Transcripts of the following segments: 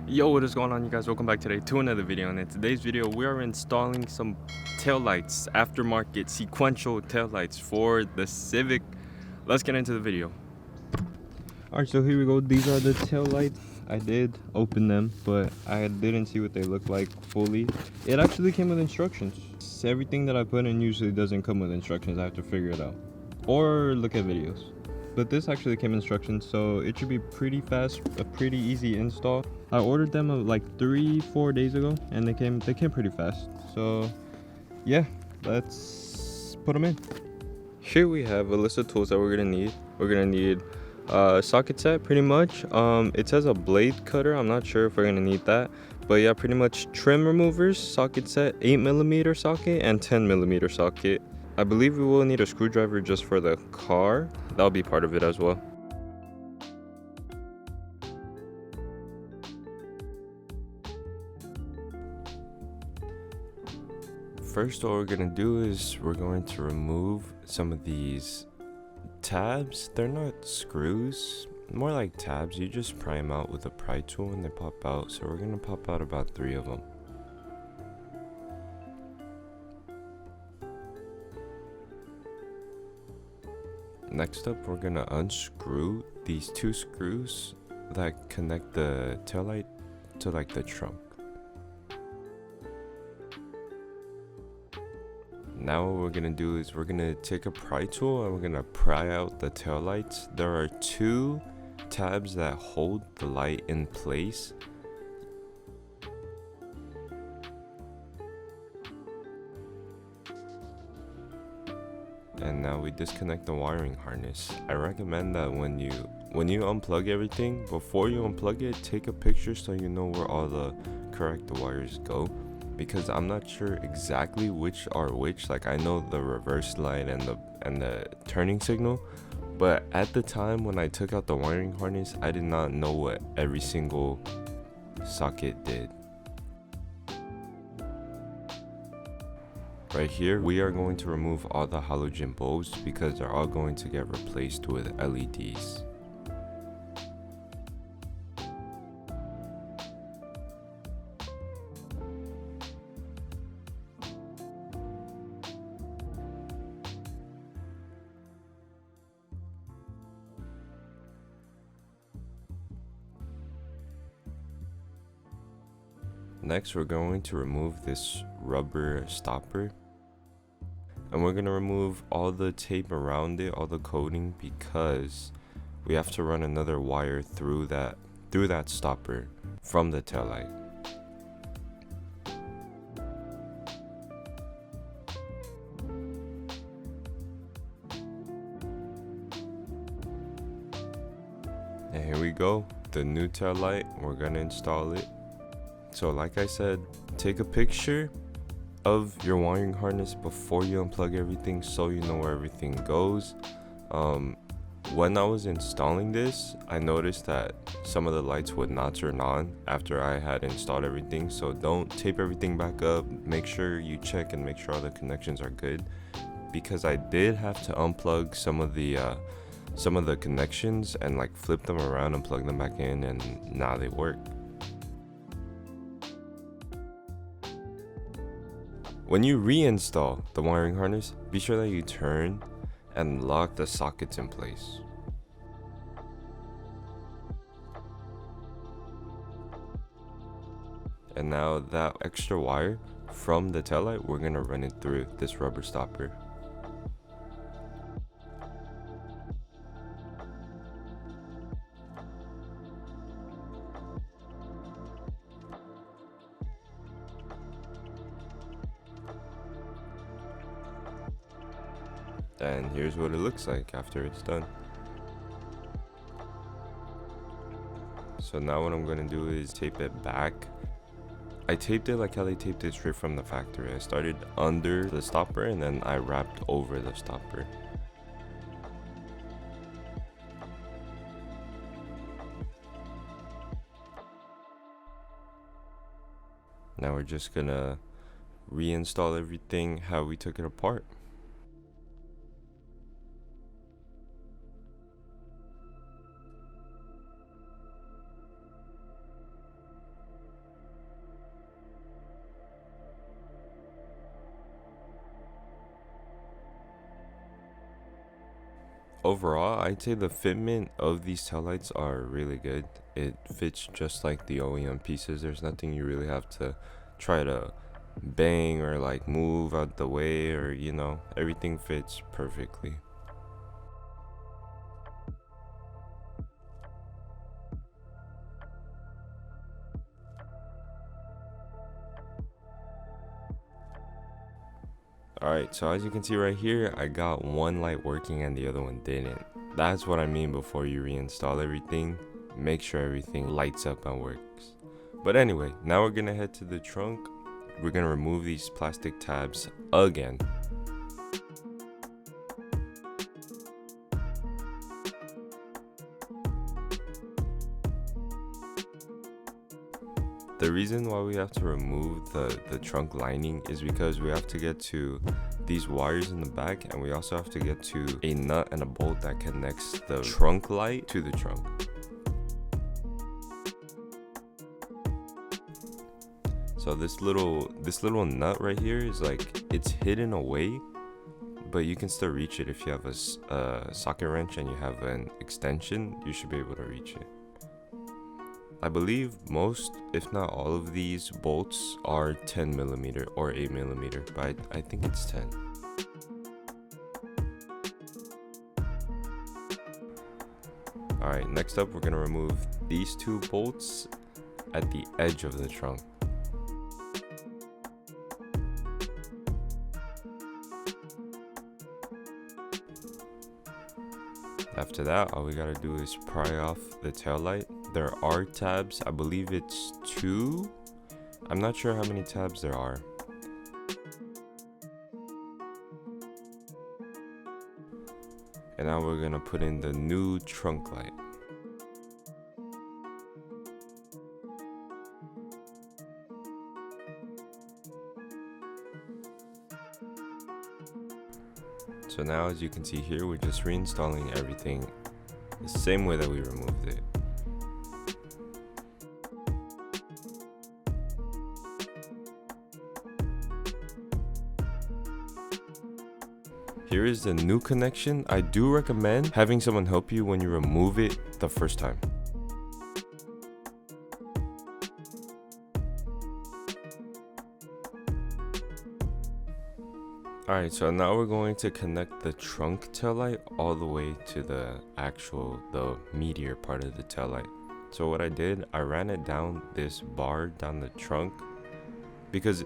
Yo, what is going on, you guys? Welcome back today to another video. And in today's video we are installing some taillights, aftermarket sequential taillights for the Civic. Let's get into the video. Alright, so here we go. These are the taillights. I did open them, but I didn't see what they look like fully. It actually came with instructions. Everything that I put in usually doesn't come with instructions. I have to figure it out or look at videos. But this actually came instructions, so it should be pretty fast, a pretty easy install. I ordered them like 3-4 days ago, and they came pretty fast. So yeah, let's put them in. Here we have a list of tools that we're gonna need. We're gonna need socket set, pretty much. It says a blade cutter. I'm not sure if we're gonna need that, but yeah, pretty much trim removers, socket set, 8mm socket and 10mm socket. I believe we will need a screwdriver just for the car. That'll be part of it as well. First, what we're gonna do is we're going to remove some of these tabs. They're not screws, more like tabs. You just pry them out with a pry tool and they pop out. So we're gonna pop out about 3 of them. Next up, we're gonna unscrew these 2 screws that connect the taillight to like the trunk. Now what we're gonna do is we're gonna take a pry tool and we're gonna pry out the taillights. There are 2 tabs that hold the light in place. And now we disconnect the wiring harness. I recommend that when you unplug everything, before you unplug it, take a picture so you know where all the correct wires go, because I'm not sure exactly which are which. Like, I know the reverse light and the turning signal, but at the time when I took out the wiring harness, I did not know what every single socket did. Right here, we are going to remove all the halogen bulbs because they're all going to get replaced with LEDs. Next, we're going to remove this rubber stopper. And we're going to remove all the tape around it, all the coating, because we have to run another wire through that stopper from the taillight. And here we go, the new taillight. We're going to install it. So like I said, take a picture of your wiring harness before you unplug everything so you know where everything goes. When I was installing this, I noticed that some of the lights would not turn on after I had installed everything. So don't tape everything back up. Make sure you check and make sure all the connections are good, because I did have to unplug some of the connections and like flip them around and plug them back in, and now they work. When you reinstall the wiring harness, be sure that you turn and lock the sockets in place. And now that extra wire from the taillight, we're gonna run it through this rubber stopper. And here's what it looks like after it's done. So now what I'm gonna do is tape it back. I taped it like how they taped it straight from the factory. I started under the stopper and then I wrapped over the stopper. Now we're just gonna reinstall everything how we took it apart. Overall, I'd say the fitment of these taillights are really good. It fits just like the OEM pieces. There's nothing you really have to try to bang or like move out the way, or you know, everything fits perfectly. Alright, so as you can see right here, I got one light working and the other one didn't. That's what I mean before you reinstall everything. Make sure everything lights up and works. But anyway, now we're gonna head to the trunk. We're gonna remove these plastic tabs again. The reason why we have to remove the trunk lining is because we have to get to these wires in the back, and we also have to get to a nut and a bolt that connects the trunk light to the trunk. So this little nut right here is like, it's hidden away, but you can still reach it. If you have a socket wrench and you have an extension, you should be able to reach it. I believe most, if not all of these bolts are 10mm or 8mm, but I think it's 10. Alright, next up we're going to remove these two bolts at the edge of the trunk. After that, all we gotta do is pry off the taillight. There are tabs, I believe it's 2. I'm not sure how many tabs there are. And now we're gonna put in the new trunk light. So now, as you can see here, we're just reinstalling everything the same way that we removed it. Here is the new connection. I do recommend having someone help you when you remove it the first time. Alright, so now we're going to connect the trunk taillight all the way to the meteor part of the taillight. So what I did, I ran it down this bar down the trunk, because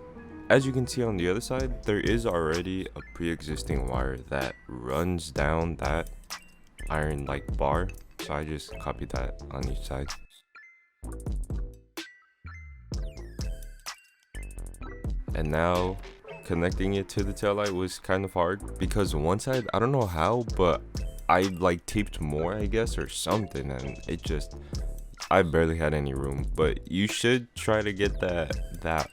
as you can see on the other side, there is already a pre-existing wire that runs down that iron like bar. So I just copied that on each side. And now connecting it to the taillight was kind of hard, because one side, I don't know how, but I like taped more, I guess, or something, and it just, I barely had any room. But you should try to get that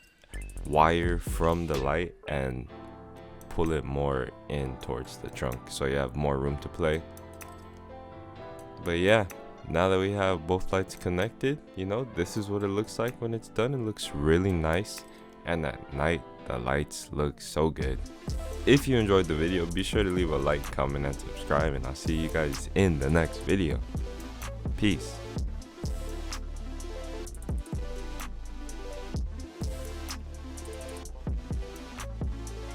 wire from the light and pull it more in towards the trunk so you have more room to play. But yeah, now that we have both lights connected, you know, this is what it looks like when it's done. It looks really nice, and at night the lights look so good. If you enjoyed the video, be sure to leave a like, comment, and subscribe, and I'll see you guys in the next video. Peace.